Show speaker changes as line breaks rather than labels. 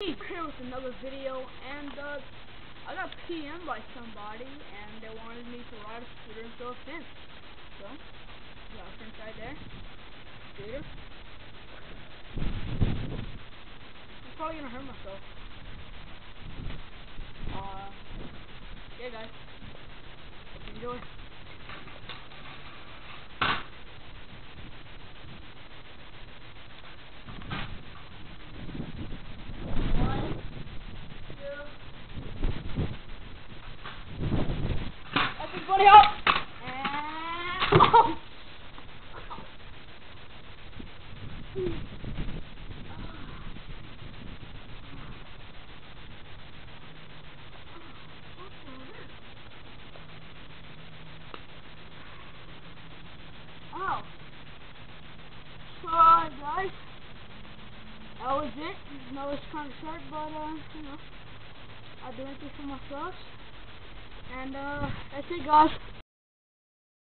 Here with another video, and I got PM'd by somebody, and they wanted me to ride a scooter into a fence. So, got a fence right there. Scooter. I'm probably gonna hurt myself. Yeah, guys. Hope you enjoy. Everybody up! And oh! Oh. So, guys, that was it. I know it's kind of short, but, you know, I do it for myself. And, that's it, guys.